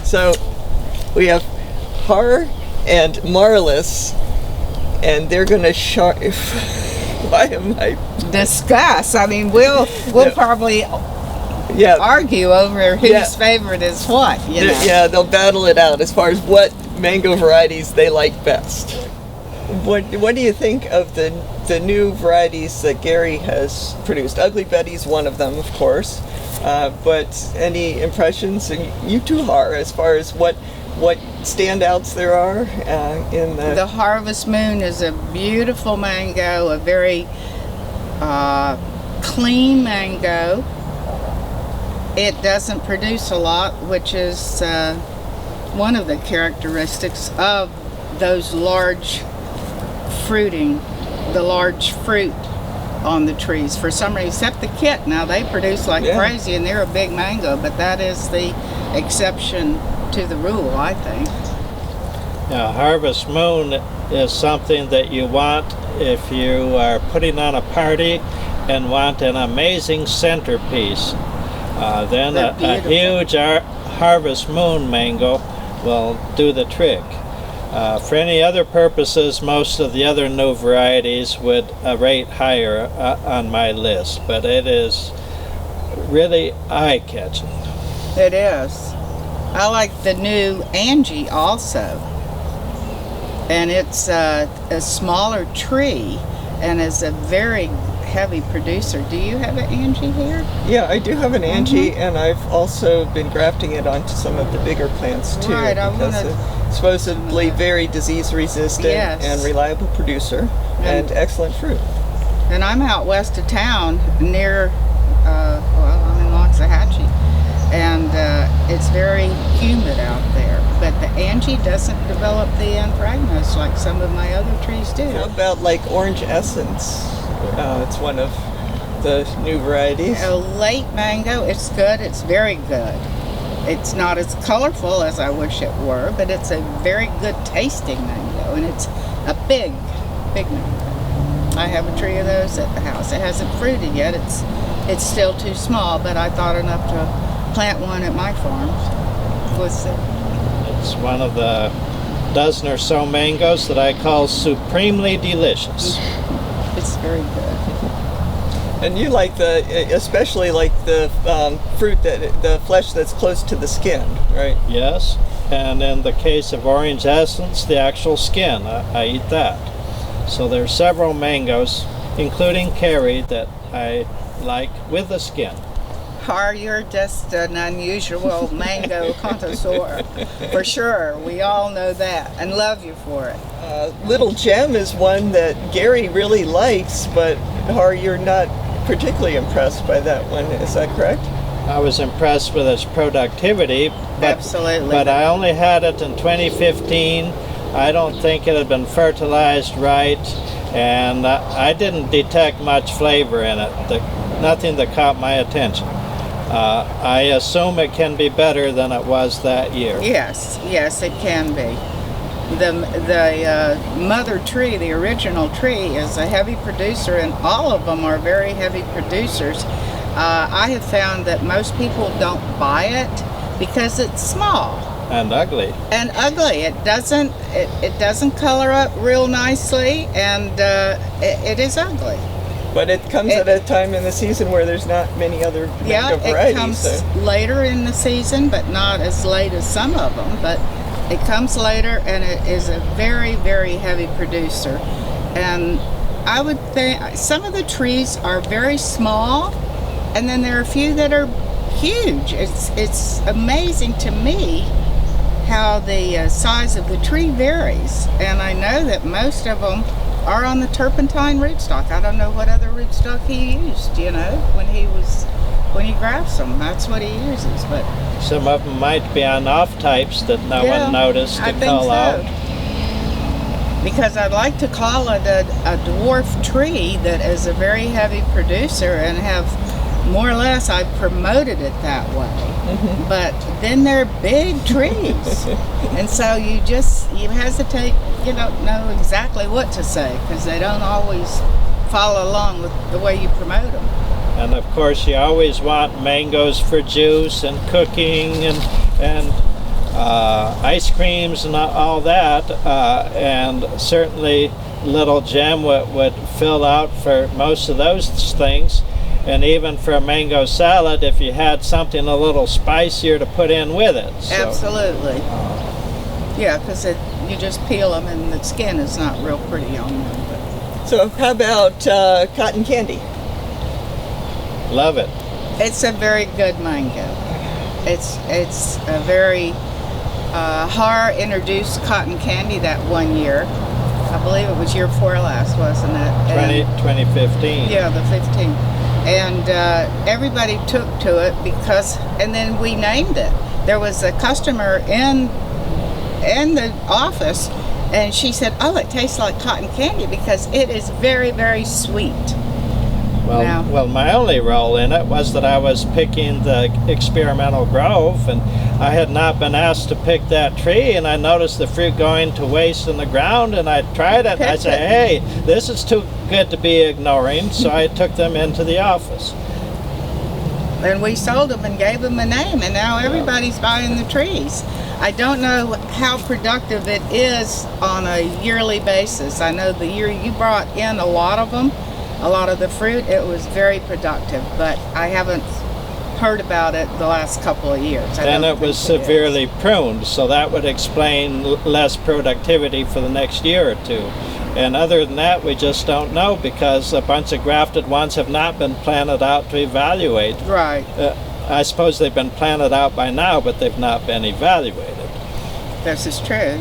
So we have Har and Marlys, and they're going to why am I discuss? I mean, we'll probably argue over whose favorite is what. You know? Yeah, they'll battle it out as far as what mango varieties they like best. What do you think of the new varieties that Gary has produced? Ugly Betty's one of them, of course. But any impressions, and you too, Har, as far as what standouts there are in the Harvest Moon is a beautiful mango, a very clean mango. It doesn't produce a lot, which is one of the characteristics of those large the large fruit on the trees. For some reason, except the kit, now they produce like crazy, and they're a big mango, but that is the exception to the rule, I think. Now, Harvest Moon is something that you want if you are putting on a party and want an amazing centerpiece. Then a huge Harvest Moon mango will do the trick. For any other purposes, most of the other new varieties would rate higher on my list, but it is really eye-catching. It is. I like the new Angie also, and it's a smaller tree and is a very heavy producer. Do you have an Angie here? Yeah, I do have an Angie, and I've also been grafting it onto some of the bigger plants too. Right, because it's supposedly very disease resistant and reliable producer and excellent fruit. And I'm out west of town near, I'm in Loxahatchee, and it's very humid out there. But the Angie doesn't develop the anthracnose like some of my other trees do. How about like Orange Essence? It's one of the new varieties. A late mango, it's good, it's very good. It's not as colorful as I wish it were, but it's a very good tasting mango, and it's a big mango. I have a tree of those at the house. It hasn't fruited yet, it's still too small, but I thought enough to plant one at my farm. It's one of the dozen or so mangoes that I call supremely delicious. It's very good. And you like especially like the fruit the flesh that's close to the skin, right? Yes, and in the case of Orange Essence, the actual skin, I eat that. So there's several mangoes, including Carrie, that I like with the skin. Har, you're just an unusual mango connoisseur, for sure. We all know that, and love you for it. Little Gem is one that Gary really likes, but Har, you're not particularly impressed by that one. Is that correct? I was impressed with its productivity, absolutely. But I only had it in 2015. I don't think it had been fertilized right, and I didn't detect much flavor in it. Nothing that caught my attention. I assume it can be better than it was that year. Yes, it can be. The mother tree, the original tree, is a heavy producer, and all of them are very heavy producers. I have found that most people don't buy it because it's small and ugly. It doesn't color up real nicely, and it is ugly. But it comes at a time in the season where there's not many other mango varieties. It comes later in the season, but not as late as some of them. But it comes later, and it is a very, very heavy producer. And I would think some of the trees are very small, and then there are a few that are huge. It's amazing to me how the size of the tree varies. And I know that most of them are on the turpentine rootstock. I don't know what other rootstock he used, when he grafts them. That's what he uses. But some of them might be on off types that no one noticed to call out. Because I'd like to call it a dwarf tree that is a very heavy producer, and have more or less I've promoted it that way. But then they're big trees, and so you hesitate. You don't know exactly what to say because they don't always follow along with the way you promote them. And of course, you always want mangoes for juice and cooking, and ice creams and all that, and certainly little Jim would fill out for most of those things, and even for a mango salad if you had something a little spicier to put in with it. So, Absolutely. Yeah, because you just peel them and the skin is not real pretty on them. But So how about cotton candy? love it. it's a very good mango. It's a very Har introduced cotton candy that one year. I believe it was year before last, wasn't it? 2015. Yeah, the 15th. And everybody took to it and then we named it. There was a customer in the office, and she said, "Oh, it tastes like cotton candy because it is very, very sweet." Well, my only role in it was that I was picking the experimental grove, and I had not been asked to pick that tree, and I noticed the fruit going to waste in the ground, and I tried it, and I said, "Hey, this is too good to be ignoring," so I took them into the office. And we sold them and gave them a name, and now everybody's buying the trees. I don't know how productive it is on a yearly basis. I know the year you brought in a lot of them, a lot of the fruit, it was very productive, but I haven't heard about it the last couple of years. And it was severely pruned, so that would explain less productivity for the next year or two. And other than that, we just don't know, because a bunch of grafted ones have not been planted out to evaluate. Right. I suppose they've been planted out by now, but they've not been evaluated. This is true.